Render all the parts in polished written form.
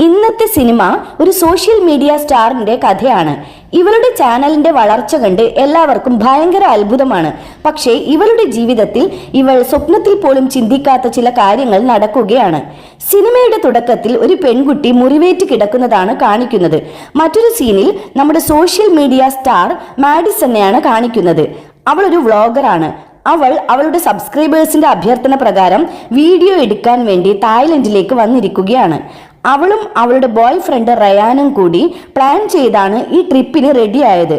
ഇന്നത്തെ സിനിമ ഒരു social media സ്റ്റാറിന്റെ കഥയാണ്. ഇവളുടെ ചാനലിന്റെ വളർച്ച കണ്ട് എല്ലാവർക്കും ഭയങ്കര അത്ഭുതമാണ്. പക്ഷേ ഇവളുടെ ജീവിതത്തിൽ ഇവൾ സ്വപ്നത്തിൽ പോലും ചിന്തിക്കാത്ത ചില കാര്യങ്ങൾ നടക്കുകയാണ്. സിനിമയുടെ തുടക്കത്തിൽ ഒരു പെൺകുട്ടി മുറിവേറ്റ് കിടക്കുന്നതാണ് കാണിക്കുന്നത്. മറ്റൊരു സീനിൽ നമ്മുടെ സോഷ്യൽ മീഡിയ സ്റ്റാർ മാഡിസനെയാണ് കാണിക്കുന്നത്. അവൾ ഒരു വ്ളോഗറാണ്. അവൾ അവളുടെ സബ്സ്ക്രൈബേഴ്സിന്റെ അഭ്യർത്ഥന പ്രകാരം വീഡിയോ എടുക്കാൻ വേണ്ടി തായ്ലൻഡിലേക്ക് വന്നിരിക്കുകയാണ്. അവളും അവളുടെ ബോയ് ഫ്രണ്ട് റയാനും കൂടി പ്ലാൻ ചെയ്താണ് ഈ ട്രിപ്പിന് റെഡിയായത്.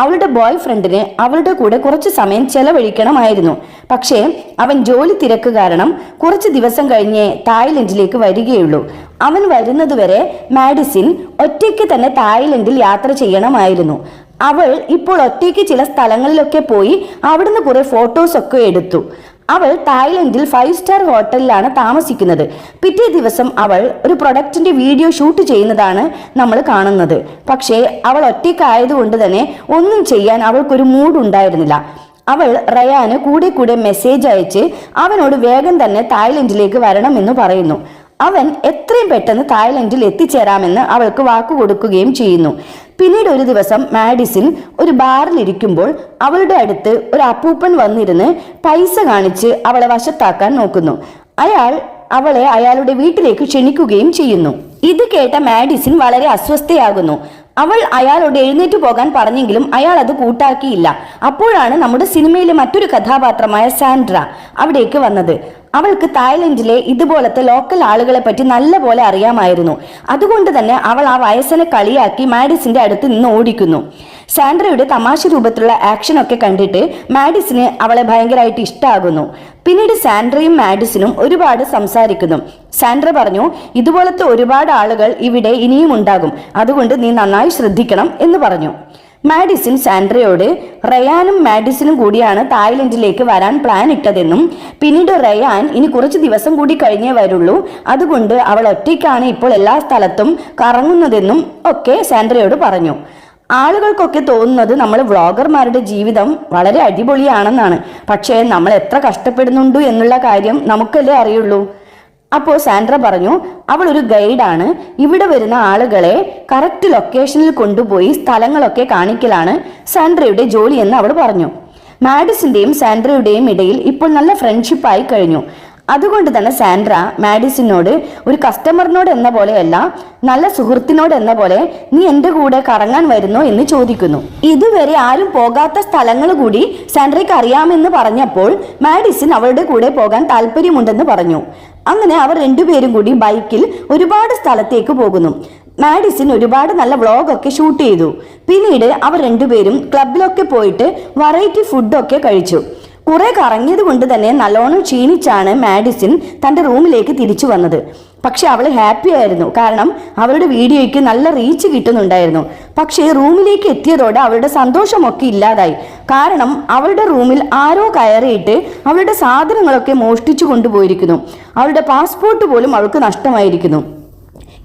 അവളുടെ ബോയ് ഫ്രണ്ടിന് അവളുടെ കൂടെ കുറച്ച് സമയം ചെലവഴിക്കണമായിരുന്നു. പക്ഷേ അവൻ ജോലി തിരക്ക് കാരണം കുറച്ച് ദിവസം കഴിഞ്ഞേ തായ്ലൻഡിലേക്ക് വരികയുള്ളൂ. അവൻ വരുന്നതുവരെ മാഡിസിൻ ഒറ്റയ്ക്ക് തന്നെ തായ്ലൻഡിൽ യാത്ര ചെയ്യണമായിരുന്നു. അവൾ ഇപ്പോൾ ഒറ്റയ്ക്ക് ചില സ്ഥലങ്ങളിലൊക്കെ പോയി അവിടുന്ന് കുറെ ഫോട്ടോസ് ഒക്കെ എടുത്തു. അവൾ തായ്ലൻഡിൽ 5 സ്റ്റാർ ഹോട്ടലിലാണ് താമസിക്കുന്നത്. പിറ്റേ ദിവസം അവൾ ഒരു പ്രൊഡക്റ്റിന്റെ വീഡിയോ ഷൂട്ട് ചെയ്യുന്നതാണ് നമ്മൾ കാണുന്നത്. പക്ഷേ അവൾ ഒറ്റയ്ക്കായതുകൊണ്ട് തന്നെ ഒന്നും ചെയ്യാൻ അവൾക്കൊരു മൂഡ് ഉണ്ടായിരുന്നില്ല. അവൾ റയാന് കൂടെ മെസ്സേജ് അയച്ച് അവനോട് വേഗം തന്നെ തായ്ലൻഡിലേക്ക് വരണമെന്ന് പറയുന്നു. അവൻ എത്രയും പെട്ടെന്ന് തായ്ലൻഡിൽ എത്തിച്ചേരാമെന്ന് അവൾക്ക് വാക്കു കൊടുക്കുകയും ചെയ്യുന്നു. പിന്നീട് ഒരു ദിവസം മാഡിസിൻ ഒരു ബാറിൽ ഇരിക്കുമ്പോൾ അവളുടെ അടുത്ത് ഒരു അപ്പൂപ്പൻ വന്നിരുന്ന് പൈസ കാണിച്ച് അവളെ വശത്താക്കാൻ നോക്കുന്നു. അയാൾ അവളെ അയാളുടെ വീട്ടിലേക്ക് ക്ഷണിക്കുകയും ചെയ്യുന്നു. ഇത് കേട്ട മാഡിസിൻ വളരെ അസ്വസ്ഥയാകുന്നു. അവൾ അയാളോട് എഴുന്നേറ്റ് പോകാൻ പറഞ്ഞെങ്കിലും അയാൾ അത് കൂട്ടാക്കിയില്ല. അപ്പോഴാണ് നമ്മുടെ സിനിമയിലെ മറ്റൊരു കഥാപാത്രമായ സാൻഡ്ര അവിടേക്ക് വന്നത്. അവൾക്ക് തായ്ലൻഡിലെ ഇതുപോലത്തെ ലോക്കൽ ആളുകളെ പറ്റി നല്ല പോലെ അറിയാമായിരുന്നു. അതുകൊണ്ട് തന്നെ അവൾ ആ വയസ്സനെ കളിയാക്കി മാഡിസിന്റെ അടുത്ത് നിന്ന് ഓടിക്കുന്നു. സാൻഡ്രയുടെ തമാശ രൂപത്തിലുള്ള ആക്ഷൻ ഒക്കെ കണ്ടിട്ട് മാഡിസിന് അവളെ ഭയങ്കരമായിട്ട് ഇഷ്ടമാകുന്നു. പിന്നീട് സാൻഡ്രയും മാഡിസിനും ഒരുപാട് സംസാരിക്കുന്നു. സാൻഡ്ര പറഞ്ഞു, ഇതുപോലത്തെ ഒരുപാട് ആളുകൾ ഇവിടെ ഇനിയും ഉണ്ടാകും, അതുകൊണ്ട് നീ നന്നായി ശ്രദ്ധിക്കണം എന്ന് പറഞ്ഞു. മാഡിസിൻ സാൻഡ്രയോട് റയാനും മാഡിസിനും കൂടിയാണ് തായ്ലൻഡിലേക്ക് വരാൻ പ്ലാൻ ഇട്ടതെന്നും പിന്നീട് റയാൻ ഇനി കുറച്ച് ദിവസം കൂടി കഴിഞ്ഞേ വരുള്ളൂ, അതുകൊണ്ട് അവൾ ഒറ്റയ്ക്കാണ് ഇപ്പോൾ എല്ലാ സ്ഥലത്തും കറങ്ങുന്നതെന്നും ഒക്കെ സാൻഡ്രയോട് പറഞ്ഞു. ആളുകൾക്കൊക്കെ തോന്നുന്നത് നമ്മൾ വ്ളോഗർമാരുടെ ജീവിതം വളരെ അടിപൊളിയാണെന്നാണ്. പക്ഷേ നമ്മൾ എത്ര കഷ്ടപ്പെടുന്നുണ്ട് എന്നുള്ള കാര്യം നമുക്കല്ലേ അറിയുള്ളൂ. അപ്പോൾ സാൻഡ്ര പറഞ്ഞു, അവൾ ഒരു ഗൈഡാണ്. ഇവിടെ വരുന്ന ആളുകളെ കറക്റ്റ് ലൊക്കേഷനിൽ കൊണ്ടുപോയി സ്ഥലങ്ങളൊക്കെ കാണിക്കലാണ് സാൻഡ്രയുടെ ജോലി എന്ന് അവൾ പറഞ്ഞു. മാഡിസിന്റെയും സാൻഡ്രയുടെയും ഇടയിൽ ഇപ്പോൾ നല്ല ഫ്രണ്ട്ഷിപ്പായി കഴിഞ്ഞു. അതുകൊണ്ട് തന്നെ സാൻഡ്ര മാഡിസിനോട് ഒരു കസ്റ്റമറിനോട് എന്ന പോലെയല്ല, നല്ല സുഹൃത്തിനോട് എന്ന പോലെ നീ എൻ്റെ കൂടെ കറങ്ങാൻ വരുന്നോ എന്ന് ചോദിക്കുന്നു. ഇതുവരെ ആരും പോകാത്ത സ്ഥലങ്ങൾ കൂടി സാൻഡ്രയ്ക്ക് അറിയാമെന്ന് പറഞ്ഞപ്പോൾ മാഡിസിൻ അവളുടെ കൂടെ പോകാൻ താല്പര്യമുണ്ടെന്ന് പറഞ്ഞു. അങ്ങനെ അവർ രണ്ടുപേരും കൂടി ബൈക്കിൽ ഒരുപാട് സ്ഥലത്തേക്ക് പോകുന്നു. മാഡിസിൻ ഒരുപാട് നല്ല വ്ളോഗൊക്കെ ഷൂട്ട് ചെയ്തു. പിന്നീട് അവർ രണ്ടുപേരും ക്ലബിലൊക്കെ പോയിട്ട് വെറൈറ്റി ഫുഡൊക്കെ കഴിച്ചു. കുറെ കറങ്ങിയത് കൊണ്ട് തന്നെ നല്ലോണം ക്ഷീണിച്ചാണ് മാഡിസിൻ തൻ്റെ റൂമിലേക്ക് തിരിച്ചു വന്നത്. പക്ഷെ അവൾ ഹാപ്പി ആയിരുന്നു, കാരണം അവളുടെ വീഡിയോയ്ക്ക് നല്ല റീച്ച് കിട്ടുന്നുണ്ടായിരുന്നു. പക്ഷേ റൂമിലേക്ക് എത്തിയതോടെ അവളുടെ സന്തോഷമൊക്കെ ഇല്ലാതായി. കാരണം അവളുടെ റൂമിൽ ആരോ കയറിയിട്ട് അവളുടെ സാധനങ്ങളൊക്കെ മോഷ്ടിച്ചു കൊണ്ടുപോയിരിക്കുന്നു. അവളുടെ പാസ്പോർട്ട് പോലും അവൾക്ക് നഷ്ടമായിരിക്കുന്നു.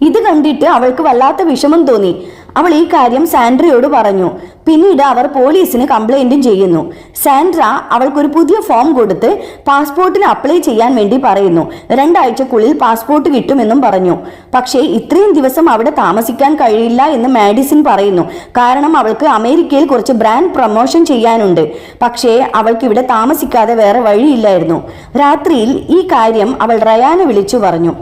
ഇത് കണ്ടിട്ട് അവൾക്ക് വല്ലാത്ത വിഷമം തോന്നി. അവൾ ഈ കാര്യം സാൻഡ്രയോട് പറഞ്ഞു. പിന്നീട് അവർ പോലീസിന് കംപ്ലൈന്റും ചെയ്യുന്നു. സാൻഡ്ര അവൾക്കൊരു പുതിയ ഫോം കൊടുത്ത് പാസ്പോർട്ടിന് അപ്ലൈ ചെയ്യാൻ വേണ്ടി പറയുന്നു. 2 ആഴ്ചക്കുള്ളിൽ പാസ്പോർട്ട് കിട്ടുമെന്നും പറഞ്ഞു. പക്ഷേ ഇത്രയും ദിവസം അവിടെ താമസിക്കാൻ കഴിയില്ല എന്ന് മാഡിസിൻ പറയുന്നു. കാരണം അവൾക്ക് അമേരിക്കയിൽ കുറച്ച് ബ്രാൻഡ് പ്രൊമോഷൻ ചെയ്യാനുണ്ട്. പക്ഷേ അവൾക്ക് ഇവിടെ താമസിക്കാതെ വേറെ വഴിയില്ലായിരുന്നു. രാത്രിയിൽ ഈ കാര്യം അവൾ റയാനെ വിളിച്ചു പറഞ്ഞു.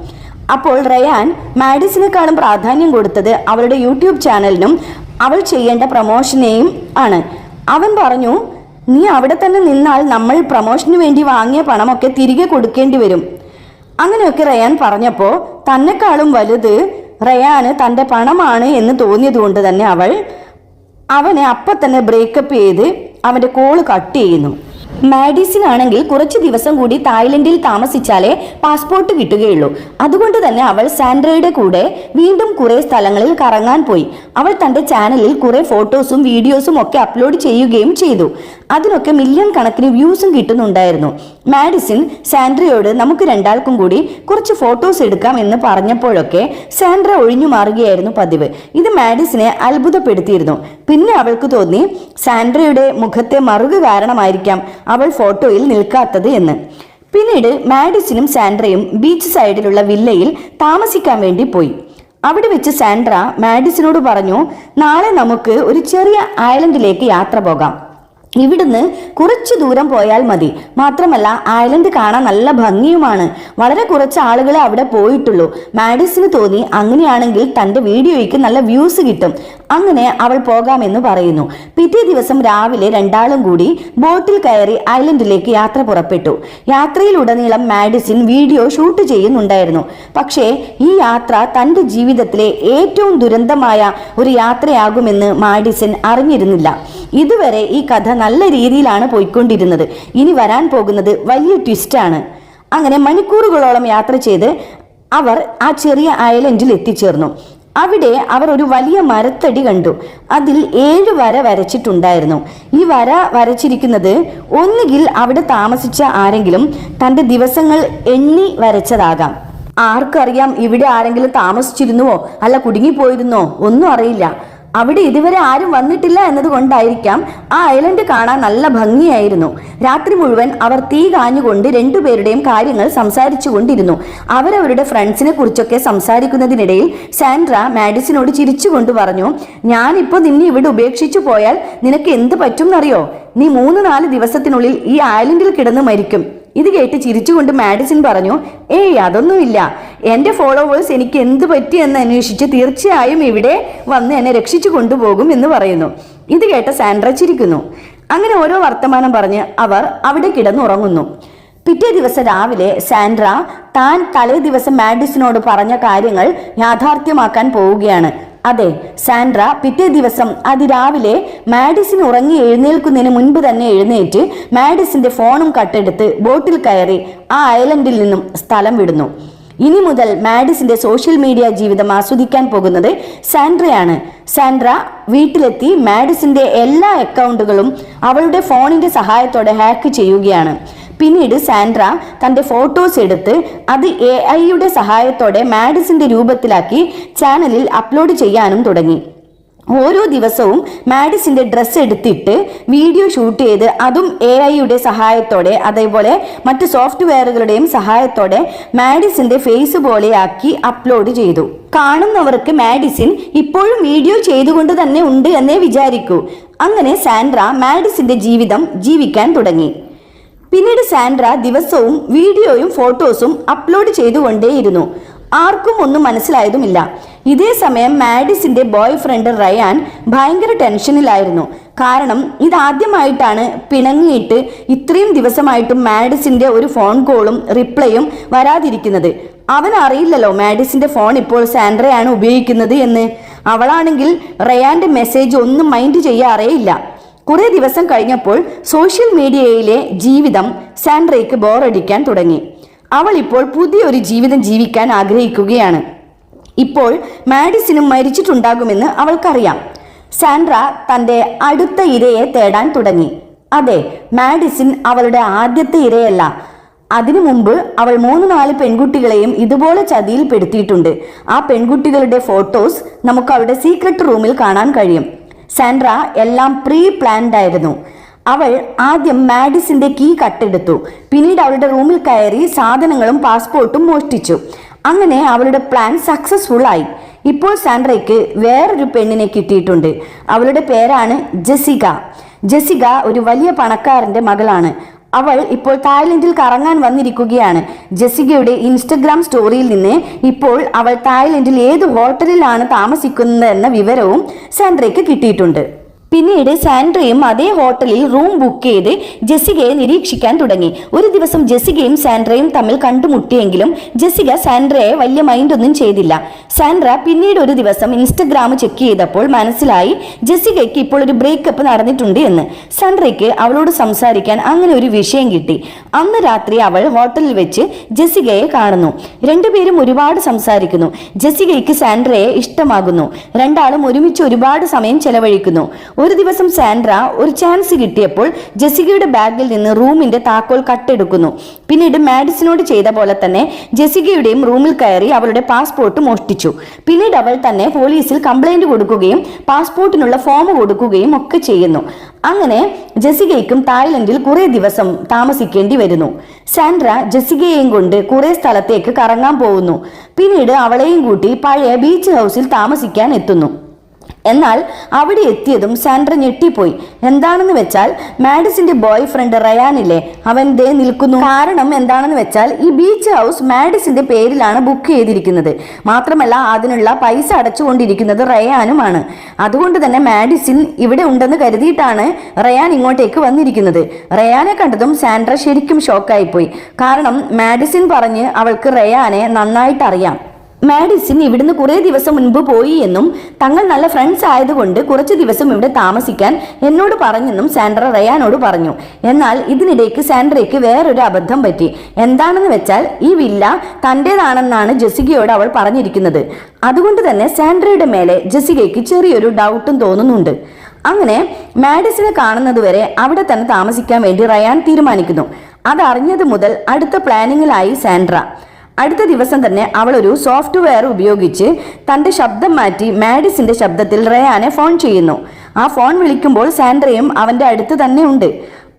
അപ്പോൾ റയാൻ മാഡിസിനേക്കാളും പ്രാധാന്യം കൊടുത്തത് അവളുടെ യൂട്യൂബ് ചാനലിനും അവൾ ചെയ്യേണ്ട പ്രൊമോഷനെയും ആണ്. അവൻ പറഞ്ഞു, നീ അവിടെ തന്നെ നിന്നാൽ നമ്മൾ പ്രൊമോഷന് വേണ്ടി വാങ്ങിയ പണമൊക്കെ തിരികെ കൊടുക്കേണ്ടി വരും. അങ്ങനെയൊക്കെ റയാൻ പറഞ്ഞപ്പോൾ തന്നെക്കാളും വലുത് റയാന് തൻ്റെ പണമാണ് എന്ന് തോന്നിയതുകൊണ്ട് തന്നെ അവനെ അപ്പം തന്നെ ബ്രേക്കപ്പ് ചെയ്ത് അവൻ്റെ കോള് കട്ട് ചെയ്യുന്നു. മാഡിസിൻ ആണെങ്കിൽ കുറച്ച് ദിവസം കൂടി തായ്ലൻഡിൽ താമസിച്ചാലേ പാസ്പോർട്ട് കിട്ടുകയുള്ളൂ. അതുകൊണ്ട് തന്നെ അവൾ സാൻഡ്രയുടെ കൂടെ വീണ്ടും കുറെ സ്ഥലങ്ങളിൽ കറങ്ങാൻ പോയി. അവൾ തൻ്റെ ചാനലിൽ കുറെ ഫോട്ടോസും വീഡിയോസും ഒക്കെ അപ്ലോഡ് ചെയ്യുകയും ചെയ്തു. അതിനൊക്കെ മില്യൺ കണക്കിന് വ്യൂസും കിട്ടുന്നുണ്ടായിരുന്നു. മാഡിസിൻ സാൻഡ്രയോട് നമുക്ക് രണ്ടാൾക്കും കൂടി കുറച്ച് ഫോട്ടോസ് എടുക്കാം എന്ന് പറഞ്ഞപ്പോഴൊക്കെ സാൻഡ്ര ഒഴിഞ്ഞു മാറുകയായിരുന്നു പതിവ്. ഇത് മാഡിസിനെ അത്ഭുതപ്പെടുത്തിയിരുന്നു. പിന്നെ അവൾക്ക് തോന്നി സാൻഡ്രയുടെ മുഖത്തെ മറുക കാരണമായിരിക്കാം അവൾ ഫോട്ടോയിൽ നിൽക്കാത്തത് എന്ന്. പിന്നീട് മാഡിസിനും സാൻഡ്രയും ബീച്ച് സൈഡിലുള്ള വില്ലയിൽ താമസിക്കാൻ വേണ്ടി പോയി. അവിടെ വെച്ച് സാൻഡ്ര മാഡിസിനോട് പറഞ്ഞു, നാളെ നമുക്ക് ഒരു ചെറിയ ഐലൻഡിലേക്ക് യാത്ര പോകാം. ഇവിടുന്ന് കുറച്ചു ദൂരം പോയാൽ മതി. മാത്രമല്ല ഐലൻഡ് കാണാൻ നല്ല ഭംഗിയുമാണ്. വളരെ കുറച്ച് ആളുകളെ അവിടെ പോയിട്ടുള്ളൂ. മാഡിസിന് തോന്നി അങ്ങനെയാണെങ്കിൽ തന്റെ വീഡിയോയ്ക്ക് നല്ല വ്യൂസ് കിട്ടും. അങ്ങനെ അവൾ പോകാമെന്ന് പറയുന്നു. പിറ്റേ ദിവസം രാവിലെ രണ്ടാളും കൂടി ബോട്ടിൽ കയറി ഐലൻഡിലേക്ക് യാത്ര പുറപ്പെട്ടു. യാത്രയിലുടനീളം മാഡിസിൻ വീഡിയോ ഷൂട്ട് ചെയ്യുന്നുണ്ടായിരുന്നു. പക്ഷേ ഈ യാത്ര തന്റെ ജീവിതത്തിലെ ഏറ്റവും ദുരന്തമായ ഒരു യാത്രയാകുമെന്ന് മാഡിസിൻ അറിഞ്ഞിരുന്നില്ല. ഇതുവരെ ഈ കഥ നല്ല രീതിയിലാണ് പോയിക്കൊണ്ടിരുന്നത്. ഇനി വരാൻ പോകുന്നത് വലിയ ട്വിസ്റ്റാണ്. അങ്ങനെ മണിക്കൂറുകളോളം യാത്ര ചെയ്ത് അവർ ആ ചെറിയ ഐലൻഡിൽ എത്തിച്ചേർന്നു. അവിടെ അവർ ഒരു വലിയ മരത്തടി കണ്ടു. അതിൽ 7 വര വരച്ചിട്ടുണ്ടായിരുന്നു. ഈ വര വരച്ചിരിക്കുന്നത് ഒന്നുകിൽ അവിടെ താമസിച്ച ആരെങ്കിലും തൻ്റെ ദിവസങ്ങൾ എണ്ണി വരച്ചതാകാം. ആർക്കറിയാം ഇവിടെ ആരെങ്കിലും താമസിച്ചിരുന്നുവോ അല്ല കുടുങ്ങിപ്പോയിരുന്നോ ഒന്നും അറിയില്ല. അവിടെ ഇതുവരെ ആരും വന്നിട്ടില്ല എന്നതുകൊണ്ടായിരിക്കാം ആ ഐലൻഡ് കാണാൻ നല്ല ഭംഗിയായിരുന്നു. രാത്രി മുഴുവൻ അവർ തീ കാഞ്ഞുകൊണ്ട് രണ്ടുപേരുടെയും കാര്യങ്ങൾ സംസാരിച്ചു കൊണ്ടിരുന്നു. അവരവരുടെ ഫ്രണ്ട്സിനെ കുറിച്ചൊക്കെ സംസാരിക്കുന്നതിനിടയിൽ സാൻഡ്ര മാഡിസിനോട് ചിരിച്ചുകൊണ്ട് പറഞ്ഞു, ഞാനിപ്പോൾ നിന്നെ ഇവിടെ ഉപേക്ഷിച്ചു പോയാൽ നിനക്ക് എന്ത് പറ്റുമെന്നറിയോ? നീ 3-4 ദിവസത്തിനുള്ളിൽ ഈ ഐലൻഡിൽ കിടന്ന് മരിക്കും. ഇത് കേട്ട് ചിരിച്ചുകൊണ്ട് മാഡിസിൻ പറഞ്ഞു, ഏയ് അതൊന്നുമില്ല. എൻ്റെ ഫോളോവേഴ്സ് എനിക്ക് എന്ത് പറ്റിയെന്ന് അന്വേഷിച്ച് തീർച്ചയായും ഇവിടെ വന്ന് എന്നെ രക്ഷിച്ചു കൊണ്ടുപോകും എന്ന് പറയുന്നു. ഇത് കേട്ട സാൻഡ്ര ചിരിക്കുന്നു. അങ്ങനെ ഓരോ വർത്തമാനം പറഞ്ഞ് അവർ അവിടെ കിടന്നുറങ്ങുന്നു. പിറ്റേ ദിവസം രാവിലെ സാൻഡ്ര താൻ തലേ ദിവസം മാഡിസിനോട് പറഞ്ഞ കാര്യങ്ങൾ യാഥാർത്ഥ്യമാക്കാൻ പോവുകയാണ്. അതെ, സാൻഡ്ര പിറ്റേ ദിവസം അതിരാവിലെ മാഡിസിൻ ഉറങ്ങി എഴുന്നേൽക്കുന്നതിന് മുൻപ് തന്നെ എഴുന്നേറ്റ് മാഡിസിന്റെ ഫോണും കട്ടെടുത്ത് ബോട്ടിൽ കയറി ആ ഐലൻഡിൽ നിന്നും സ്ഥലം വിടുന്നു. ഇനി മുതൽ മാഡിസിന്റെ സോഷ്യൽ മീഡിയ ജീവിതം ആസ്വദിക്കാൻ പോകുന്നത് സാൻഡ്രയാണ്. സാൻഡ്ര വീട്ടിലെത്തി മാഡിസിന്റെ എല്ലാ അക്കൗണ്ടുകളും അവളുടെ ഫോണിന്റെ സഹായത്തോടെ ഹാക്ക് ചെയ്യുകയാണ്. പിന്നീട് സാൻഡ്ര തൻ്റെ ഫോട്ടോസ് എടുത്ത് അത് AI-യുടെ സഹായത്തോടെ മാഡിസിന്റെ രൂപത്തിലാക്കി ചാനലിൽ അപ്ലോഡ് ചെയ്യാനും തുടങ്ങി. ഓരോ ദിവസവും മാഡിസിന്റെ ഡ്രസ്സ് എടുത്തിട്ട് വീഡിയോ ഷൂട്ട് ചെയ്ത് അതും AI-യുടെ സഹായത്തോടെ അതേപോലെ മറ്റ് സോഫ്റ്റ്വെയറുകളുടെയും സഹായത്തോടെ മാഡിസിന്റെ ഫേസ് പോലെയാക്കി അപ്ലോഡ് ചെയ്തു. കാണുന്നവർക്ക് മാഡിസിൻ ഇപ്പോഴും വീഡിയോ ചെയ്തുകൊണ്ട് തന്നെ ഉണ്ട് എന്നേ വിചാരിക്കൂ. അങ്ങനെ സാൻഡ്ര മാഡിസിന്റെ ജീവിതം ജീവിക്കാൻ തുടങ്ങി. പിന്നീട് സാൻഡ്ര ദിവസവും വീഡിയോയും ഫോട്ടോസും അപ്ലോഡ് ചെയ്തുകൊണ്ടേയിരുന്നു. ആർക്കും ഒന്നും മനസ്സിലായതുമില്ല. ഇതേ സമയം മാഡിസിന്റെ ബോയ് ഫ്രണ്ട് റയാൻ ഭയങ്കര ടെൻഷനിലായിരുന്നു. കാരണം ഇതാദ്യമായിട്ടാണ് പിണങ്ങിയിട്ട് ഇത്രയും ദിവസമായിട്ടും മാഡിസിന്റെ ഒരു ഫോൺ കോളും റിപ്ലൈയും വരാതിരിക്കുന്നത്. അവനറിയില്ലല്ലോ മാഡിസിന്റെ ഫോൺ ഇപ്പോൾ സാൻഡ്രയാണ് ഉപയോഗിക്കുന്നത് എന്ന്. അവളാണെങ്കിൽ റയാന്റെ മെസ്സേജ് ഒന്നും മൈൻഡ് ചെയ്യാറേയില്ല. കുറെ ദിവസം കഴിഞ്ഞപ്പോൾ സോഷ്യൽ മീഡിയയിലെ ജീവിതം സാൻഡ്രയ്ക്ക് ബോറടിക്കാൻ തുടങ്ങി. അവൾ ഇപ്പോൾ പുതിയൊരു ജീവിതം ജീവിക്കാൻ ആഗ്രഹിക്കുകയാണ്. ഇപ്പോൾ മാഡിസിനും മരിച്ചിട്ടുണ്ടാകുമെന്ന് അവൾക്കറിയാം. സാൻഡ്ര തൻ്റെ അടുത്ത ഇരയെ തേടാൻ തുടങ്ങി. അതെ, മാഡിസിൻ അവളുടെ ആദ്യത്തെ ഇരയല്ല. അതിനു മുമ്പ് അവൾ 3-4 പെൺകുട്ടികളെയും ഇതുപോലെ ചതിയിൽപ്പെടുത്തിയിട്ടുണ്ട്. ആ പെൺകുട്ടികളുടെ ഫോട്ടോസ് നമുക്ക് അവളുടെ സീക്രട്ട് റൂമിൽ കാണാൻ കഴിയും. സാൻഡ്ര എല്ലാം പ്രീ പ്ലാൻഡ് ആയിരുന്നു. അവൾ ആദ്യം മാഡിസിന്റെ കീ കട്ടെടുത്തു. പിന്നീട് അവളുടെ റൂമിൽ കയറി സാധനങ്ങളും പാസ്പോർട്ടും മോഷ്ടിച്ചു. അങ്ങനെ അവളുടെ പ്ലാൻ സക്സസ്ഫുൾ ആയി. ഇപ്പോൾ സാൻഡ്രയ്ക്ക് വേറൊരു പെണ്ണിനെ കിട്ടിയിട്ടുണ്ട്. അവളുടെ പേരാണ് ജെസിക. ജെസിക ഒരു വലിയ പണക്കാരന്റെ മകളാണ്. അവൾ ഇപ്പോൾ തായ്ലൻഡിൽ കറങ്ങാൻ വന്നിരിക്കുകയാണ്. ജെസികയുടെ ഇൻസ്റ്റഗ്രാം സ്റ്റോറിയിൽ നിന്ന് ഇപ്പോൾ അവൾ തായ്ലൻഡിൽ ഏത് ഹോട്ടലിലാണ് താമസിക്കുന്നതെന്ന വിവരവും സാൻഡ്രയ്ക്ക് കിട്ടിയിട്ടുണ്ട്. പിന്നീട് സാൻഡ്രയും അതേ ഹോട്ടലിൽ റൂം ബുക്ക് ചെയ്ത് ജെസികയെ നിരീക്ഷിക്കാൻ തുടങ്ങി. ഒരു ദിവസം ജെസികയും സാൻഡ്രയും തമ്മിൽ കണ്ടുമുട്ടിയെങ്കിലും ജെസിക സാൻഡ്രയെ വലിയ മൈൻഡൊന്നും ചെയ്തില്ല. സാൻഡ്ര പിന്നീട് ഒരു ദിവസം ഇൻസ്റ്റഗ്രാം ചെക്ക് ചെയ്തപ്പോൾ മനസ്സിലായി ജെസികയ്ക്ക് ഇപ്പോൾ ഒരു ബ്രേക്കപ്പ് നടന്നിട്ടുണ്ട് എന്ന്. സാൻഡ്രയ്ക്ക് അവളോട് സംസാരിക്കാൻ അങ്ങനെ ഒരു വിഷയം കിട്ടി. അന്ന് രാത്രി അവൾ ഹോട്ടലിൽ വെച്ച് ജെസികയെ കാണുന്നു. രണ്ടുപേരും ഒരുപാട് സംസാരിക്കുന്നു. ജെസികയ്ക്ക് സാൻഡ്രയെ ഇഷ്ടമാകുന്നു. രണ്ടാളും ഒരുമിച്ച് ഒരുപാട് സമയം ചെലവഴിക്കുന്നു. ഒരു ദിവസം സാൻഡ്ര ഒരു ചാൻസ് കിട്ടിയപ്പോൾ ജെസികയുടെ ബാഗിൽ നിന്ന് റൂമിന്റെ താക്കോൽ കട്ടെടുക്കുന്നു. പിന്നീട് മാഡിസിനോട് ചെയ്ത പോലെ തന്നെ ജെസികയുടെയും റൂമിൽ കയറി അവളുടെ പാസ്പോർട്ട് മോഷ്ടിച്ചു. പിന്നീട് അവൾ തന്നെ പോലീസിൽ കംപ്ലൈന്റ് കൊടുക്കുകയും പാസ്പോർട്ടിനുള്ള ഫോം കൊടുക്കുകയും ഒക്കെ ചെയ്യുന്നു. അങ്ങനെ ജെസികയ്ക്കും തായ്ലൻഡിൽ കുറെ ദിവസം താമസിക്കേണ്ടി വരുന്നു. സാൻഡ്ര ജെസികയെയും കൊണ്ട് കുറെ സ്ഥലത്തേക്ക് കറങ്ങാൻ പോകുന്നു. പിന്നീട് അവളെയും കൂട്ടി പഴയ ബീച്ച് ഹൗസിൽ താമസിക്കാൻ എത്തുന്നു. എന്നാൽ അവിടെ എത്തിയതും സാൻഡ്ര ഞെട്ടിപ്പോയി. എന്താണെന്ന് വെച്ചാൽ മാഡിസിന്റെ ബോയ് ഫ്രണ്ട് റയാനില്ലേ, അവൻ ദേ നിൽക്കുന്നു. കാരണം എന്താണെന്ന് വെച്ചാൽ ഈ ബീച്ച് ഹൗസ് മാഡിസിന്റെ പേരിലാണ് ബുക്ക് ചെയ്തിരിക്കുന്നത്. മാത്രമല്ല അതിനുള്ള പൈസ അടച്ചുകൊണ്ടിരിക്കുന്നത് റയാനുമാണ്. അതുകൊണ്ട് തന്നെ മാഡിസിൻ ഇവിടെ ഉണ്ടെന്ന് കരുതിയിട്ടാണ് റയാൻ ഇങ്ങോട്ടേക്ക് വന്നിരിക്കുന്നത്. റയാനെ കണ്ടതും സാൻഡ്ര ശരിക്കും ഷോക്കായിപ്പോയി. കാരണം മാഡിസിൻ പറഞ്ഞ് അവൾക്ക് റയാനെ നന്നായിട്ട് അറിയാം. മാഡിസിൻ ഇവിടുന്ന് കുറെ ദിവസം മുൻപ് പോയി എന്നും തങ്ങൾ നല്ല ഫ്രണ്ട്സ് ആയതുകൊണ്ട് കുറച്ച് ദിവസം ഇവിടെ താമസിക്കാൻ എന്നോട് പറഞ്ഞെന്നും സാൻഡ്ര റയാനോട് പറഞ്ഞു. എന്നാൽ ഇതിനിടയ്ക്ക് സാൻഡ്രയ്ക്ക് വേറൊരു അബദ്ധം പറ്റി. എന്താണെന്ന് വെച്ചാൽ ഈ വില്ല തൻ്റെതാണെന്നാണ് ജെസികയോട് അവൾ പറഞ്ഞിരിക്കുന്നത്. അതുകൊണ്ട് തന്നെ സാൻഡ്രയുടെ മേലെ ജെസികയ്ക്ക് ചെറിയൊരു ഡൗട്ടും തോന്നുന്നുണ്ട്. അങ്ങനെ മാഡിസിനെ കാണുന്നതുവരെ അവിടെ തന്നെ താമസിക്കാൻ വേണ്ടി റയാൻ തീരുമാനിക്കുന്നു. അതറിഞ്ഞത് മുതൽ അടുത്ത പ്ലാനിങ്ങിലായി സാൻഡ്ര. അടുത്ത ദിവസം തന്നെ അവൾ ഒരു സോഫ്റ്റ്വെയർ ഉപയോഗിച്ച് തന്റെ ശബ്ദം മാറ്റി മാഡിസിന്റെ ശബ്ദത്തിൽ റയാനെ ഫോൺ ചെയ്യുന്നു. ആ ഫോൺ വിളിക്കുമ്പോൾ സാൻഡ്രയും അവന്റെ അടുത്ത് തന്നെ ഉണ്ട്.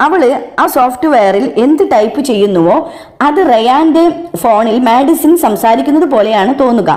അവള് ആ സോഫ്റ്റ്വെയറിൽ എന്ത് ടൈപ്പ് ചെയ്യുന്നുവോ അത് റയാന്റെ ഫോണിൽ മാഡിസിൻ സംസാരിക്കുന്നത് പോലെയാണ് തോന്നുക.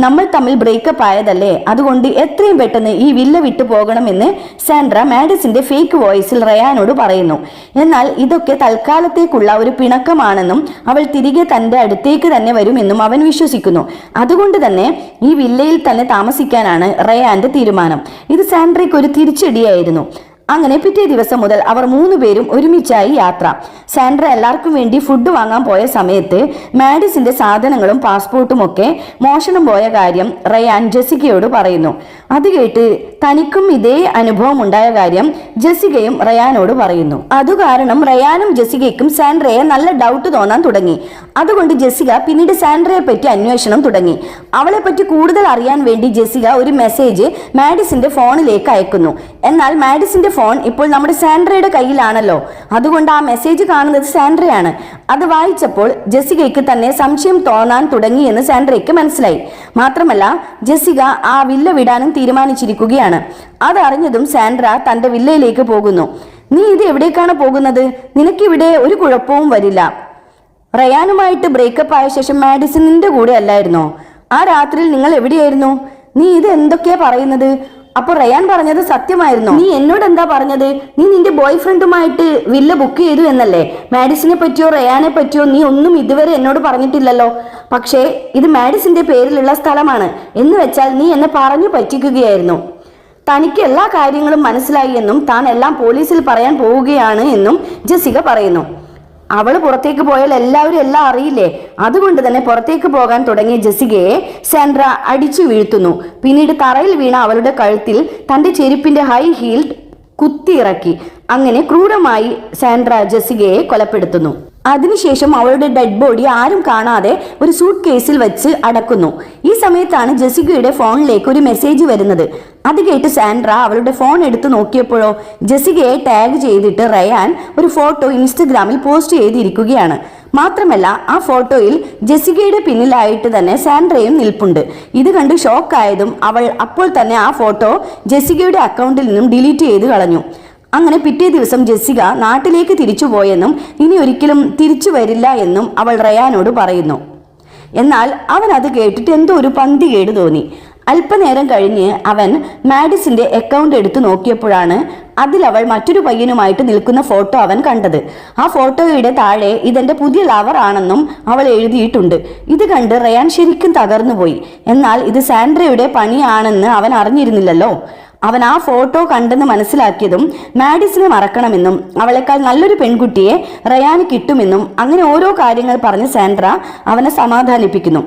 നമ്മൾ തമ്മിൽ ബ്രേക്കപ്പ് ആയതല്ലേ, അതുകൊണ്ട് എത്രയും പെട്ടെന്ന് ഈ വില്ല വിട്ടു പോകണമെന്ന് സാൻഡ്ര മാഡിസിന്റെ ഫേക്ക് വോയിസിൽ റയാനോട് പറയുന്നു. എന്നാൽ ഇതൊക്കെ തൽക്കാലത്തേക്കുള്ള ഒരു പിണക്കമാണെന്നും അവൾ തിരികെ തന്റെ അടുത്തേക്ക് തന്നെ വരുമെന്നും അവൻ വിശ്വസിക്കുന്നു. അതുകൊണ്ട് തന്നെ ഈ വില്ലയിൽ തന്നെ താമസിക്കാനാണ് റയാന്റെ തീരുമാനം. ഇത് സാൻഡ്രയ്ക്ക് ഒരു തിരിച്ചടിയായിരുന്നു. അങ്ങനെ പിറ്റേ ദിവസം മുതൽ അവർ 3 പേരും ഒരുമിച്ചായി യാത്ര. സാൻഡ്ര എല്ലാവർക്കും വേണ്ടി ഫുഡ് വാങ്ങാൻ പോയ സമയത്ത് മാഡിസിന്റെ സാധനങ്ങളും പാസ്പോർട്ടും ഒക്കെ മോഷണം പോയ കാര്യം റയാൻ ജെസികയോട് പറയുന്നു. അത് കേട്ട് തനിക്കും ഇതേ അനുഭവം ഉണ്ടായ കാര്യം ജെസികയും റയാനോട് പറയുന്നു. അതുകാരണം റയാനും ജെസികയ്ക്കും സാൻഡ്രയെ നല്ല ഡൗട്ട് തോന്നാൻ തുടങ്ങി. അതുകൊണ്ട് ജെസിക പിന്നീട് സാൻഡ്രയെ പറ്റി അന്വേഷണം തുടങ്ങി. അവളെ പറ്റി കൂടുതൽ അറിയാൻ വേണ്ടി ജെസിക ഒരു മെസ്സേജ് മാഡിസിന്റെ ഫോണിലേക്ക് അയക്കുന്നു. എന്നാൽ മാഡിസിന്റെ ഫോൺ ഇപ്പോൾ നമ്മുടെ സാൻഡ്രയുടെ കയ്യിലാണല്ലോ, അതുകൊണ്ട് ആ മെസ്സേജ് കാണുന്നത് സാൻഡ്രയാണ്. അത് വായിച്ചപ്പോൾ ജെസികയ്ക്ക് തന്നെ സംശയം തോന്നാൻ തുടങ്ങി എന്ന് സാൻഡ്രയ്ക്ക് മനസ്സിലായി. മാത്രമല്ല ജെസിക ആ വില്ല വിടാനും തീരുമാനിച്ചിരിക്കുകയാണ്. അതറിഞ്ഞതും സാൻഡ്ര തന്റെ വില്ലയിലേക്ക് പോകുന്നു. നീ ഇത് എവിടേക്കാണ് പോകുന്നത്? നിനക്കിവിടെ ഒരു കുഴപ്പവും വരില്ല. റയാനുമായിട്ട് ബ്രേക്കപ്പ് ആയ ശേഷം മാഡിസിൻ നിന്റെ കൂടെ അല്ലായിരുന്നോ? ആ രാത്രിയിൽ നിങ്ങൾ എവിടെയായിരുന്നു? നീ ഇത് എന്തൊക്കെയാ പറയുന്നത്? അപ്പൊ റയാൻ പറഞ്ഞത് സത്യമായിരുന്നു. നീ എന്നോട് എന്താ പറഞ്ഞത്? നീ നിന്റെ ബോയ് ഫ്രണ്ടുമായിട്ട് വില്ല ബുക്ക് ചെയ്തു എന്നല്ലേ? മാഡിസിനെ പറ്റിയോ റയാനെ പറ്റിയോ നീ ഒന്നും ഇതുവരെ എന്നോട് പറഞ്ഞിട്ടില്ലല്ലോ. പക്ഷേ ഇത് മാഡിസിന്റെ പേരിലുള്ള സ്ഥലമാണ് എന്ന് വെച്ചാൽ നീ എന്നെ പറഞ്ഞു പറ്റിക്കുകയായിരുന്നു. തനിക്ക് എല്ലാ കാര്യങ്ങളും മനസ്സിലായി എന്നും താൻ എല്ലാം പോലീസിൽ പറയാൻ പോവുകയാണ് എന്നും ജെസിക പറയുന്നു. അവള് പുറത്തേക്ക് പോയാൽ എല്ലാവരും എല്ലാം അറിയില്ലേ? അതുകൊണ്ട് തന്നെ പുറത്തേക്ക് പോകാൻ തുടങ്ങിയ ജെസികയെ സാൻഡ്ര അടിച്ചു വീഴ്ത്തുന്നു. പിന്നീട് തറയിൽ വീണ അവളുടെ കഴുത്തിൽ തന്റെ ചെരുപ്പിന്റെ ഹൈ ഹീൽ കുത്തിയിറക്കി. അങ്ങനെ ക്രൂരമായി സാൻഡ്ര ജെസികയെ കൊലപ്പെടുത്തുന്നു. അതിനുശേഷം അവളുടെ ഡെഡ് ബോഡി ആരും കാണാതെ ഒരു സൂട്ട് കേസിൽ വെച്ച് അടക്കുന്നു. ഈ സമയത്താണ് ജെസികയുടെ ഫോണിലേക്ക് ഒരു മെസ്സേജ് വരുന്നത്. അത് കേട്ട് സാൻഡ്ര അവളുടെ ഫോൺ എടുത്തു നോക്കിയപ്പോഴോ ജെസികയെ ടാഗ് ചെയ്തിട്ട് റയാൻ ഒരു ഫോട്ടോ ഇൻസ്റ്റഗ്രാമിൽ പോസ്റ്റ് ചെയ്തിരിക്കുകയാണ്. മാത്രമല്ല ആ ഫോട്ടോയിൽ ജെസികയുടെ പിന്നിലായിട്ട് തന്നെ സാൻഡ്രയും നിൽപ്പുണ്ട്. ഇത് കണ്ട് ഷോക്കായതും അവൾ അപ്പോൾ തന്നെ ആ ഫോട്ടോ ജെസികയുടെ അക്കൗണ്ടിൽ നിന്നും ഡിലീറ്റ് ചെയ്ത് കളഞ്ഞു. അങ്ങനെ പിറ്റേ ദിവസം ജെസിക നാട്ടിലേക്ക് തിരിച്ചു പോയെന്നും ഇനി ഒരിക്കലും തിരിച്ചു വരില്ല എന്നും അവൾ റയാനോട് പറയുന്നു. എന്നാൽ അവൻ അത് കേട്ടിട്ട് എന്തോ ഒരു പന്തികേട് തോന്നി. അല്പനേരം കഴിഞ്ഞ് അവൻ മാഡിസിന്റെ അക്കൗണ്ട് എടുത്തു നോക്കിയപ്പോഴാണ് അതിൽ അവൾ മറ്റൊരു പയ്യനുമായിട്ട് നിൽക്കുന്ന ഫോട്ടോ അവൻ കണ്ടത്. ആ ഫോട്ടോയുടെ താഴെ ഇതെന്റെ പുതിയ ലവർ ആണെന്നും അവൾ എഴുതിയിട്ടുണ്ട്. ഇത് കണ്ട് റയാൻ ശരിക്കും തകർന്നുപോയി. എന്നാൽ ഇത് സാൻഡ്രയുടെ പണിയാണെന്ന് അവൻ അറിഞ്ഞിരുന്നില്ലല്ലോ. അവൻ ആ ഫോട്ടോ കണ്ടെന്ന് മനസ്സിലാക്കിയതും മാഡിസിനെ മറക്കണമെന്നും അവളെക്കാൾ നല്ലൊരു പെൺകുട്ടിയെ റയാന് കിട്ടുമെന്നും അങ്ങനെ ഓരോ കാര്യങ്ങൾ പറഞ്ഞ് സാൻഡ്ര അവനെ സമാധാനിപ്പിക്കുന്നു.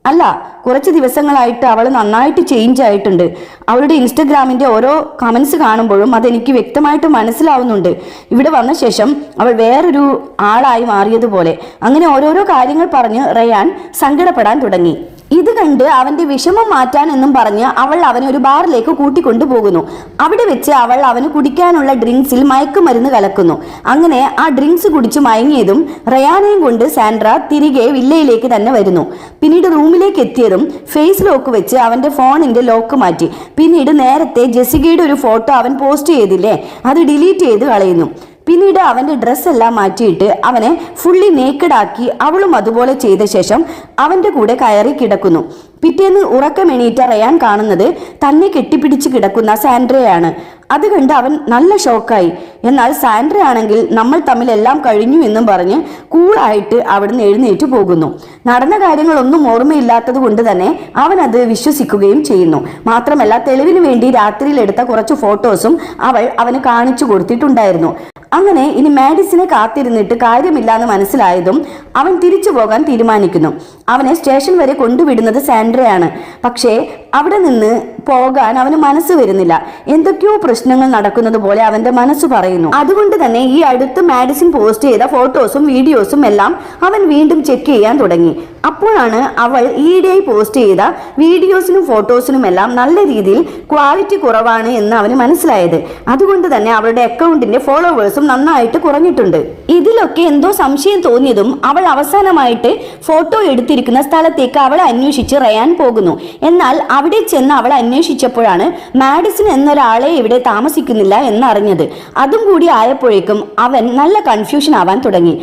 അല്ല, കുറച്ച് ദിവസങ്ങളായിട്ട് അവൾ നന്നായിട്ട് ചേഞ്ച് ആയിട്ടുണ്ട്. അവളുടെ ഇൻസ്റ്റഗ്രാമിന്റെ ഓരോ കമന്റ്സ് കാണുമ്പോഴും അതെനിക്ക് വ്യക്തമായിട്ട് മനസ്സിലാവുന്നുണ്ട്. ഇവിടെ വന്ന ശേഷം അവൾ വേറൊരു ആളായി മാറിയതുപോലെ. അങ്ങനെ ഓരോരോ കാര്യങ്ങൾ പറഞ്ഞ് റയാൻ സങ്കടപ്പെടാൻ തുടങ്ങി. ഇത് കണ്ട് അവന്റെ വിഷമം മാറ്റാൻ എന്നും പറഞ്ഞ് അവൾ അവനെ ഒരു ബാറിലേക്ക് കൂട്ടിക്കൊണ്ടുപോകുന്നു. അവിടെ വെച്ച് അവൾ അവന് കുടിക്കാനുള്ള ഡ്രിങ്ക്സിൽ മയക്കുമരുന്ന് കലക്കുന്നു. അങ്ങനെ ആ ഡ്രിങ്ക്സ് കുടിച്ച് മയങ്ങിയതും റയാനെയും കൊണ്ട് സാൻഡ്ര തിരികെ വില്ലയിലേക്ക് തന്നെ വരുന്നു. പിന്നീട് റൂമിലേക്ക് എത്തിയതും ഫേസ് ലോക്ക് വെച്ച് അവന്റെ ഫോണിന്റെ ലോക്ക് മാറ്റി. പിന്നീട് നേരത്തെ ജെസികയുടെ ഒരു ഫോട്ടോ അവൻ പോസ്റ്റ് ചെയ്തില്ലേ, അത് ഡിലീറ്റ് ചെയ്ത് കളയുന്നു. പിന്നീട് അവന്റെ ഡ്രസ്സെല്ലാം മാറ്റിയിട്ട് അവനെ ഫുള്ളി നേക്കഡാക്കി അവളും അതുപോലെ ചെയ്ത ശേഷം അവന്റെ കൂടെ കയറി കിടക്കുന്നു. പിറ്റേന്ന് ഉറക്കമെണീറ്റ റയാൻ കാണുന്നത് തന്നെ കെട്ടിപ്പിടിച്ച് കിടക്കുന്ന സാൻഡ്രയാണ്. അത് കണ്ട് അവൻ നല്ല ഷോക്കായി. എന്നാൽ സാൻഡ്ര ആണെങ്കിൽ നമ്മൾ തമ്മിൽ എല്ലാം കഴിഞ്ഞു എന്നും പറഞ്ഞ് കൂളായിട്ട് അവിടുന്ന് എഴുന്നേറ്റ് പോകുന്നു. നടന്ന കാര്യങ്ങളൊന്നും ഓർമ്മയില്ലാത്തത് കൊണ്ട് തന്നെ അവൻ അത് വിശ്വസിക്കുകയും ചെയ്യുന്നു. മാത്രമല്ല തെളിവിന് വേണ്ടി രാത്രിയിൽ എടുത്ത കുറച്ച് ഫോട്ടോസും അവൾ അവന് കാണിച്ചു കൊടുത്തിട്ടുണ്ടായിരുന്നു. അങ്ങനെ ഇനി മാഡിസിനെ കാത്തിരുന്നിട്ട് കാര്യമില്ലാന്ന് മനസ്സിലായതും അവൻ തിരിച്ചു പോകാൻ തീരുമാനിക്കുന്നു. അവനെ സ്റ്റേഷൻ വരെ കൊണ്ടുവിടുന്നത് സാൻഡ്രയാണ്. പക്ഷേ അവിടെ നിന്ന് പോകാൻ അവന് മനസ്സ് വരുന്നില്ല. എന്തൊക്കെയോ പ്രശ്നങ്ങൾ നടക്കുന്നത് പോലെ അവന്റെ മനസ്സ് പറയുന്നു. അതുകൊണ്ട് തന്നെ ഈ അടുത്ത് മാഡിസിൻ പോസ്റ്റ് ചെയ്ത ഫോട്ടോസും വീഡിയോസും എല്ലാം അവൻ വീണ്ടും ചെക്ക് ചെയ്യാൻ തുടങ്ങി. അപ്പോഴാണ് അവൾ ഈയിടെയായി പോസ്റ്റ് ചെയ്ത വീഡിയോസിനും ഫോട്ടോസിനും എല്ലാം നല്ല രീതിയിൽ ക്വാളിറ്റി കുറവാണ് എന്ന് അവന് മനസ്സിലായത്. അതുകൊണ്ട് തന്നെ അവളുടെ അക്കൗണ്ടിന്റെ ഫോളോവേഴ്സും നന്നായിട്ട് കുറഞ്ഞിട്ടുണ്ട്. ഇതിലൊക്കെ എന്തോ സംശയം തോന്നിയതും അവൾ അവസാനമായിട്ട് ഫോട്ടോ എടുത്തിരിക്കുന്ന സ്ഥലത്തേക്ക് അവളെ അന്വേഷിച്ച് റയാൻ പോകുന്നു. എന്നാൽ അവിടെ ചെന്ന് അവൾ അന്വേഷിച്ചപ്പോഴാണ് മാഡിസൺ എന്നൊരാളെ ഇവിടെ താമസിക്കുന്നില്ല എന്നറിഞ്ഞത്. അതും കൂടി ആയപ്പോഴേക്കും അവൻ നല്ല കൺഫ്യൂഷൻ ആവാൻ തുടങ്ങി.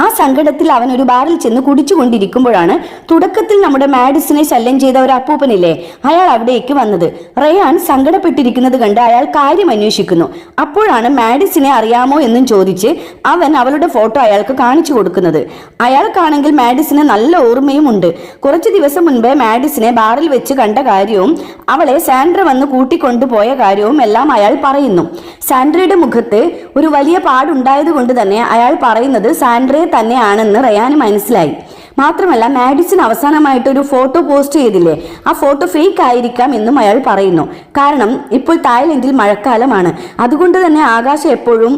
ആ സങ്കടത്തിൽ അവൻ ഒരു ബാറിൽ ചെന്ന് കുടിച്ചുകൊണ്ടിരിക്കുമ്പോഴാണ് തുടക്കത്തിൽ നമ്മുടെ മാഡിസനെ ശല്യം ചെയ്ത ഒരു അപ്പൂപ്പനില്ലേ, അയാൾ അവിടേക്ക് വന്നത്. റയാൻ സങ്കടപ്പെട്ടിരിക്കുന്നത് കണ്ട് അയാൾ കാര്യം അന്വേഷിക്കുന്നു. അപ്പോഴാണ് മാഡിസനെ അറിയാമോ എന്നും ചോദിച്ച് അവൻ അവളുടെ ഫോട്ടോ അയാൾക്ക് കാണിച്ചു കൊടുക്കുന്നത്. അയാൾക്കാണെങ്കിൽ മാഡിസനെ നല്ല ഓർമ്മയും ഉണ്ട്. കുറച്ചു ദിവസം മുൻപേ മാഡിസനെ ബാറിൽ വെച്ച് കണ്ട കാര്യവും അവളെ സാൻഡ്ര വന്ന് കൂട്ടിക്കൊണ്ടുപോയ കാര്യവും എല്ലാം അയാൾ പറയുന്നു. സാൻഡ്രയുടെ മുഖത്ത് ഒരു വലിയ പാടുണ്ടായത് കൊണ്ട് തന്നെ അയാൾ പറയുന്നത് സാൻഡ്രയെ തന്നെയാണെന്ന് റയാന് മനസ്സിലായി. മാത്രമല്ല മാഡിസൺ അവസാനമായിട്ട് ഒരു ഫോട്ടോ പോസ്റ്റ് ചെയ്തില്ലേ, ആ ഫോട്ടോ ഫേക്ക് ആയിരിക്കാം എന്നും അയാൾ പറയുന്നു. കാരണം ഇപ്പോൾ തായ്ലൻഡിൽ മഴക്കാലമാണ്. അതുകൊണ്ട് തന്നെ ആകാശം എപ്പോഴും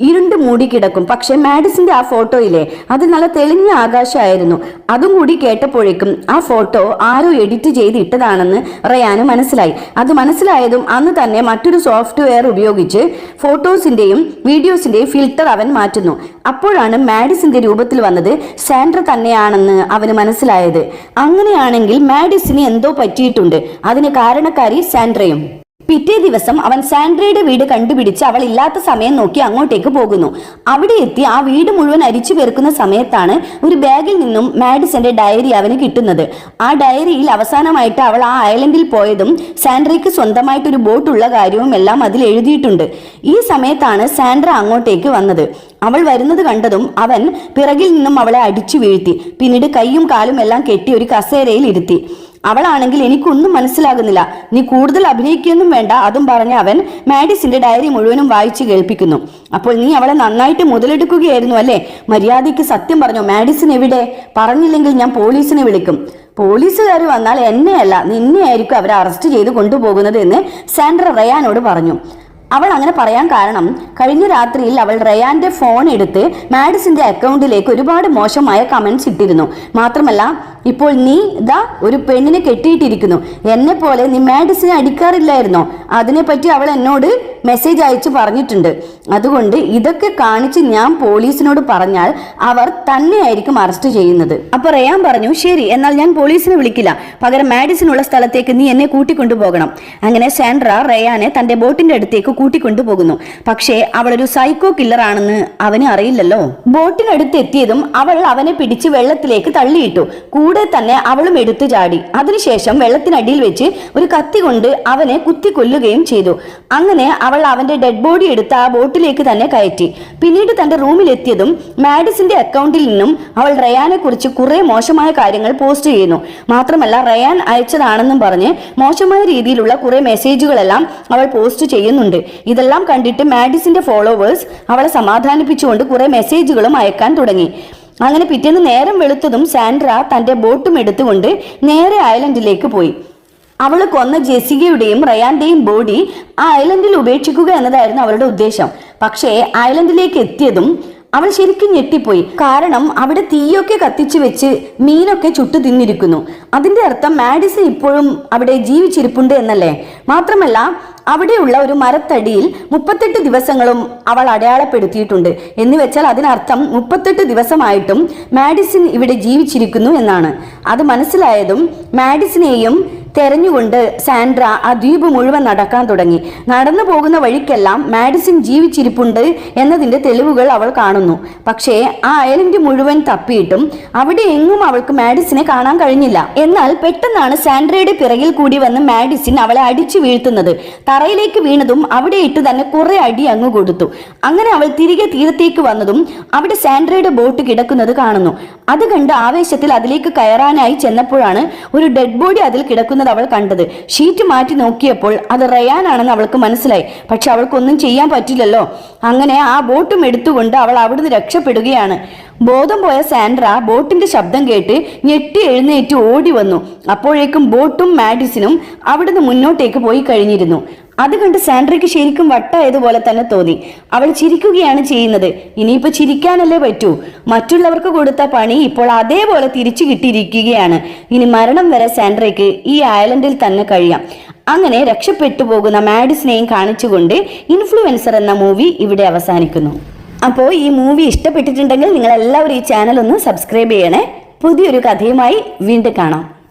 ഇരുണ്ട് മൂടി കിടക്കും. പക്ഷെ മാഡിസന്റെ ആ ഫോട്ടോയിലെ അത് നല്ല തെളിഞ്ഞ ആകാശമായിരുന്നു. അതും കൂടി കേട്ടപ്പോഴേക്കും ആ ഫോട്ടോ ആരോ എഡിറ്റ് ചെയ്ത് ഇട്ടതാണെന്ന് റയാന് മനസ്സിലായി. അത് മനസ്സിലായതും അന്ന് തന്നെ മറ്റൊരു സോഫ്റ്റ്വെയർ ഉപയോഗിച്ച് ഫോട്ടോസിന്റെയും വീഡിയോസിന്റെയും ഫിൽട്ടർ അവൻ മാറ്റുന്നു. അപ്പോഴാണ് മാഡിസന്റെ രൂപത്തിൽ വന്നത് സാൻഡ്ര തന്നെയാണെന്ന് അവന് മനസ്സിലായത്. അങ്ങനെയാണെങ്കിൽ മാഡിസിന് എന്തോ പറ്റിയിട്ടുണ്ട്. അതിന് കാരണക്കാരി സാൻഡ്രയും. പിറ്റേ ദിവസം അവൻ സാൻഡ്രയുടെ വീട് കണ്ടുപിടിച്ച് അവൾ ഇല്ലാത്ത സമയം നോക്കി അങ്ങോട്ടേക്ക് പോകുന്നു. അവിടെ എത്തി ആ വീട് മുഴുവൻ അരിച്ചു പെറുക്കുന്ന സമയത്താണ് ഒരു ബാഗിൽ നിന്നും മാഡിസന്റെ ഡയറി അവന് കിട്ടുന്നത്. ആ ഡയറിയിൽ അവസാനമായിട്ട് അവൾ ആ ഐലൻഡിൽ പോയതും സാൻഡ്രയ്ക്ക് സ്വന്തമായിട്ടൊരു ബോട്ടുള്ള കാര്യവും എല്ലാം അതിൽ എഴുതിയിട്ടുണ്ട്. ഈ സമയത്താണ് സാൻഡ്ര അങ്ങോട്ടേക്ക് വന്നത്. അവൾ വരുന്നത് കണ്ടതും അവൻ പിറകിൽ നിന്നും അവളെ അടിച്ചു വീഴ്ത്തി. പിന്നീട് കൈയും കാലും എല്ലാം കെട്ടി ഒരു കസേരയിൽ ഇരുത്തി. അവളാണെങ്കിൽ എനിക്കൊന്നും മനസ്സിലാകുന്നില്ല, നീ കൂടുതൽ അഭിനയിക്കൊന്നും വേണ്ട, അതും പറഞ്ഞ് അവൻ മാഡിസിന്റെ ഡയറി മുഴുവനും വായിച്ചു കേൾപ്പിക്കുന്നു. അപ്പോൾ നീ അവളെ നന്നായിട്ട് മുതലെടുക്കുകയായിരുന്നു അല്ലേ? മര്യാദയ്ക്ക് സത്യം പറഞ്ഞോ, മാഡിസൺ എവിടെ? പറഞ്ഞില്ലെങ്കിൽ ഞാൻ പോലീസിനെ വിളിക്കും. പോലീസുകാർ വന്നാൽ എന്നെയല്ല നിന്നെയായിരിക്കും അവരെ അറസ്റ്റ് ചെയ്ത് കൊണ്ടുപോകുന്നത് എന്ന് സാൻഡ്ര റയാനോട് പറഞ്ഞു. അവൾ അങ്ങനെ പറയാൻ കാരണം കഴിഞ്ഞ രാത്രിയിൽ അവൾ റയാന്റെ ഫോൺ എടുത്ത് മാഡിസന്റെ അക്കൗണ്ടിലേക്ക് ഒരുപാട് മോശമായ കമന്റ്സ് ഇട്ടിരുന്നു. മാത്രമല്ല ഇപ്പോൾ നീ ഇതാ ഒരു പെണ്ണിനെ കെട്ടിയിട്ടിരിക്കുന്നു, എന്നെ പോലെ നീ മാഡിസനെ അടിക്കാറില്ലായിരുന്നോ? അതിനെപ്പറ്റി അവൾ എന്നോട് മെസ്സേജ് അയച്ചു പറഞ്ഞിട്ടുണ്ട്. അതുകൊണ്ട് ഇതൊക്കെ കാണിച്ച് ഞാൻ പോലീസിനോട് പറഞ്ഞാൽ അവർ തന്നെയായിരിക്കും അറസ്റ്റ് ചെയ്യുന്നത്. അപ്പൊ റയാൻ പറഞ്ഞു, ശരി, എന്നാൽ ഞാൻ പോലീസിനെ വിളിക്കില്ല, പകരം മാഡിസനുള്ള സ്ഥലത്തേക്ക് നീ എന്നെ കൂട്ടിക്കൊണ്ടുപോകണം. അങ്ങനെ സാൻഡ്ര റയാനെ തന്റെ ബോട്ടിന്റെ അടുത്തേക്ക് കൂട്ടിക്കൊണ്ടുപോകുന്നു. പക്ഷേ അവളൊരു സൈക്കോ കില്ലർ ആണെന്ന് അവന് അറിയില്ലല്ലോ. ബോട്ടിനടുത്ത് എത്തിയതും അവൾ അവനെ പിടിച്ച് വെള്ളത്തിലേക്ക് തള്ളിയിട്ടു. കൂടെ തന്നെ അവളും എടുത്തു ചാടി. അതിനുശേഷം വെള്ളത്തിനടിയിൽ വെച്ച് ഒരു കത്തി കൊണ്ട് അവനെ കുത്തിക്കൊല്ലുകയും ചെയ്തു. അങ്ങനെ അവൾ അവന്റെ ഡെഡ് ബോഡി എടുത്ത് ആ ബോട്ടിലേക്ക് തന്നെ കയറ്റി. പിന്നീട് തന്റെ റൂമിൽ എത്തിയതും മാഡിസന്റെ അക്കൗണ്ടിൽ നിന്നും അവൾ റയാനെ കുറിച്ച് കുറെ മോശമായ കാര്യങ്ങൾ പോസ്റ്റ് ചെയ്യുന്നു. മാത്രമല്ല റയാൻ അയച്ചതാണെന്നും പറഞ്ഞ് മോശമായ രീതിയിലുള്ള കുറെ മെസ്സേജുകളെല്ലാം അവൾ പോസ്റ്റ് ചെയ്യുന്നുണ്ട്. ഇതെല്ലാം കണ്ടിട്ട് മാഡിസന്റെ ഫോളോവേഴ്സ് അവളെ സമാധാനിപ്പിച്ചുകൊണ്ട് കുറെ മെസ്സേജുകളും അയക്കാൻ തുടങ്ങി. അങ്ങനെ പിറ്റേന്ന് നേരം വെളുത്തതും സാൻഡ്ര തന്റെ ബോട്ടും എടുത്തുകൊണ്ട് നേരെ ഐലൻഡിലേക്ക് പോയി. അവൾ കൊന്ന ജെസികയുടെയും റയാന്റെയും ബോഡി ആ ഐലൻഡിൽ ഉപേക്ഷിക്കുക എന്നതായിരുന്നു അവളുടെ ഉദ്ദേശം. പക്ഷേ ഐലൻഡിലേക്ക് എത്തിയതും അവൾ ശരിക്കും ഞെട്ടിപ്പോയി. കാരണം അവിടെ തീയൊക്കെ കത്തിച്ചു വെച്ച് മീനൊക്കെ ചുട്ടു തിന്നിരിക്കുന്നു. അതിന്റെ അർത്ഥം മാഡിസൺ ഇപ്പോഴും അവിടെ ജീവിച്ചിരിപ്പുണ്ട് എന്നല്ലേ? മാത്രമല്ല അവിടെയുള്ള ഒരു മരത്തടിയിൽ 38 ദിവസങ്ങളും അവൾ അടയാളപ്പെടുത്തിയിട്ടുണ്ട്. എന്ന് വെച്ചാൽ അതിനർത്ഥം 38 ദിവസമായിട്ടും മാഡിസൺ ഇവിടെ ജീവിച്ചിരിക്കുന്നു എന്നാണ്. അത് മനസ്സിലായതും മാഡിസനെയും തെരഞ്ഞുകൊണ്ട് സാൻഡ്ര ആ ദ്വീപ് മുഴുവൻ നടക്കാൻ തുടങ്ങി. നടന്നു പോകുന്ന വഴിക്കെല്ലാം മാഡിസൺ ജീവിച്ചിരിപ്പുണ്ട് എന്നതിന്റെ തെളിവുകൾ അവൾ കാണുന്നു. പക്ഷേ ആ ഐലൻഡ് മുഴുവൻ തപ്പിയിട്ടും അവിടെ എങ്ങും അവൾക്ക് മാഡിസനെ കാണാൻ കഴിഞ്ഞില്ല. എന്നാൽ പെട്ടെന്നാണ് സാൻഡ്രയുടെ പിറകിൽ കൂടി വന്ന് മാഡിസൺ അവളെ അടിച്ചു വീഴ്ത്തുന്നത്. തറയിലേക്ക് വീണതും അവിടെ ഇട്ട് തന്നെ കുറെ അടി അങ്ങ് കൊടുത്തു. അങ്ങനെ അവൾ തിരികെ തീരത്തേക്ക് വന്നതും അവിടെ സാൻഡ്രയുടെ ബോട്ട് കിടക്കുന്നത് കാണുന്നു. അത് കണ്ട് ആവേശത്തിൽ അതിലേക്ക് കയറാനായി ചെന്നപ്പോഴാണ് ഒരു ഡെഡ് ബോഡി അതിൽ കിടക്കുന്നത് അവൾ കണ്ടത്. ഷീറ്റ് മാറ്റി നോക്കിയപ്പോൾ അത് റയാനാണെന്ന് അവൾക്ക് മനസ്സിലായി. പക്ഷെ അവൾക്കൊന്നും ചെയ്യാൻ പറ്റില്ലല്ലോ. അങ്ങനെ ആ ബോട്ടും എടുത്തുകൊണ്ട് അവൾ അവിടുന്ന് രക്ഷപ്പെടുകയാണ്. ബോധം പോയ സാൻഡ്ര ബോട്ടിന്റെ ശബ്ദം കേട്ട് ഞെട്ടി എഴുന്നേറ്റ് ഓടി വന്നു. അപ്പോഴേക്കും ബോട്ടും മാഡിസനും അവിടുന്ന് മുന്നോട്ടേക്ക് പോയി കഴിഞ്ഞിരുന്നു. അത് കണ്ട് സാൻഡ്രയ്ക്ക് ശരിക്കും വട്ടായതുപോലെ തന്നെ തോന്നി. അവൾ ചിരിക്കുകയാണ് ചെയ്യുന്നത്. ഇനിയിപ്പോ ചിരിക്കാനല്ലേ പറ്റൂ. മറ്റുള്ളവർക്ക് കൊടുത്ത പണി ഇപ്പോൾ അതേപോലെ തിരിച്ചു കിട്ടിയിരിക്കുകയാണ്. ഇനി മരണം വരെ സാൻഡ്രയ്ക്ക് ഈ ഐലൻഡിൽ തന്നെ കഴിയാം. അങ്ങനെ രക്ഷപ്പെട്ടു പോകുന്ന മാഡിസനെയും കാണിച്ചുകൊണ്ട് ഇൻഫ്ലുവൻസർ എന്ന മൂവി ഇവിടെ അവസാനിക്കുന്നു. അപ്പോൾ ഈ മൂവി ഇഷ്ടപ്പെട്ടിട്ടുണ്ടെങ്കിൽ നിങ്ങൾ എല്ലാവരും ഈ ചാനൽ ഒന്ന് സബ്സ്ക്രൈബ് ചെയ്യണേ. പുതിയൊരു കഥയുമായി വീണ്ടും കാണാം.